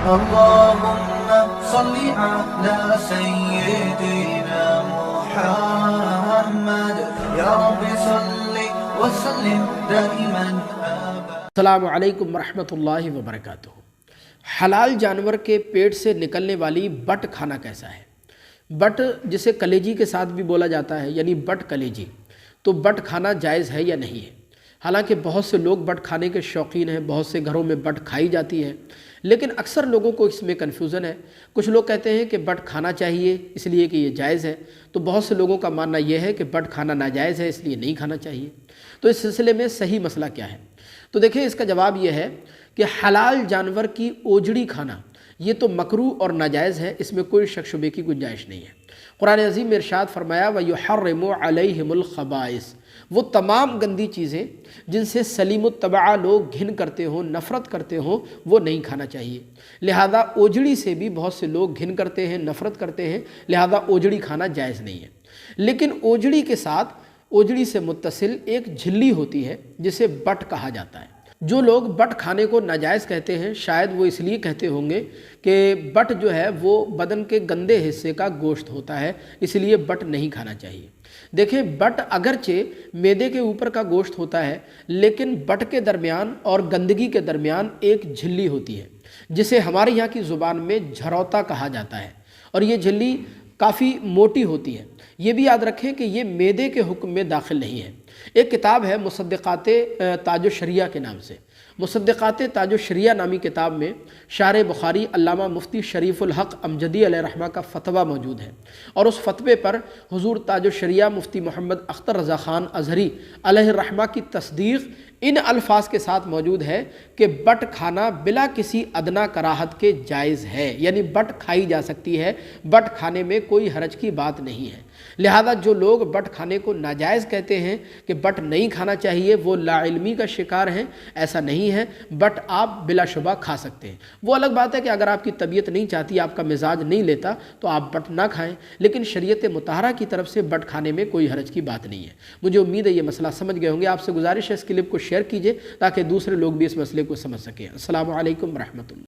اللهم صل على سيدنا محمد يا رب صل وسلم دائما أبدا۔ السلام علیکم ورحمۃ اللہ وبرکاتہ۔ حلال جانور کے پیٹ سے نکلنے والی بٹ کھانا کیسا ہے؟ بٹ جسے کلیجی کے ساتھ بھی بولا جاتا ہے، یعنی بٹ کلیجی، تو بٹ کھانا جائز ہے یا نہیں ہے؟ حالانکہ بہت سے لوگ بٹ کھانے کے شوقین ہیں، بہت سے گھروں میں بٹ کھائی جاتی ہے، لیکن اکثر لوگوں کو اس میں کنفیوژن ہے۔ کچھ لوگ کہتے ہیں کہ بٹ کھانا چاہیے اس لیے کہ یہ جائز ہے، تو بہت سے لوگوں کا ماننا یہ ہے کہ بٹ کھانا ناجائز ہے اس لیے نہیں کھانا چاہیے۔ تو اس سلسلے میں صحیح مسئلہ کیا ہے؟ تو دیکھیں، اس کا جواب یہ ہے کہ حلال جانور کی اوجڑی کھانا یہ تو مکروہ اور ناجائز ہے، اس میں کوئی شک شبے کی گنجائش نہیں ہے۔ قرآن عظیم میں ارشاد فرمایا وَيُحَرِّمُ عَلَيْهِمُ الْخَبَائِثَ، وہ تمام گندی چیزیں جن سے سلیم الطبع لوگ گھن کرتے ہوں، نفرت کرتے ہوں، وہ نہیں کھانا چاہیے۔ لہذا اوجڑی سے بھی بہت سے لوگ گھن کرتے ہیں، نفرت کرتے ہیں، لہذا اوجڑی کھانا جائز نہیں ہے۔ لیکن اوجڑی کے ساتھ اوجڑی سے متصل ایک جھلی ہوتی ہے جسے بٹ کہا جاتا ہے۔ جو لوگ بٹ کھانے کو ناجائز کہتے ہیں، شاید وہ اس لیے کہتے ہوں گے کہ بٹ جو ہے وہ بدن کے گندے حصے کا گوشت ہوتا ہے، اس لیے بٹ نہیں کھانا چاہیے۔ دیکھیں، بٹ اگرچہ معدے کے اوپر کا گوشت ہوتا ہے، لیکن بٹ کے درمیان اور گندگی کے درمیان ایک جھلی ہوتی ہے جسے ہمارے یہاں کی زبان میں جھروتا کہا جاتا ہے، اور یہ جھلی کافی موٹی ہوتی ہے۔ یہ بھی یاد رکھیں کہ یہ معدے کے حکم میں داخل نہیں ہے۔ ایک کتاب ہے مصدقات تاج الشریعہ کے نام سے۔ مصدقات تاج الشریعہ نامی کتاب میں شارح بخاری علامہ مفتی شریف الحق امجدی علیہ رحمہ کا فتویٰ موجود ہے، اور اس فتوے پر حضور تاج الشریعہ مفتی محمد اختر رضا خان ازہری علیہ الرحمہ کی تصدیق ان الفاظ کے ساتھ موجود ہے کہ بٹ کھانا بلا کسی ادنا کراہت کے جائز ہے، یعنی بٹ کھائی جا سکتی ہے، بٹ کھانے میں کوئی حرج کی بات نہیں ہے۔ لہذا جو لوگ بٹ کھانے کو ناجائز کہتے ہیں کہ بٹ نہیں کھانا چاہیے، وہ لا علمی کا شکار ہیں۔ ایسا نہیں ہے، بٹ آپ بلا شبہ کھا سکتے ہیں۔ وہ الگ بات ہے کہ اگر آپ کی طبیعت نہیں چاہتی، آپ کا مزاج نہیں لیتا، تو آپ بٹ نہ کھائیں، لیکن شریعت مطہرہ کی طرف سے بٹ کھانے میں کوئی حرج کی بات نہیں ہے۔ مجھے امید ہے یہ مسئلہ سمجھ گئے ہوں گے۔ آپ سے گزارش ہے اس کلپ کو شیئر کیجئے تاکہ دوسرے لوگ بھی اس مسئلے کو سمجھ سکیں۔ السلام علیکم ورحمۃ اللہ۔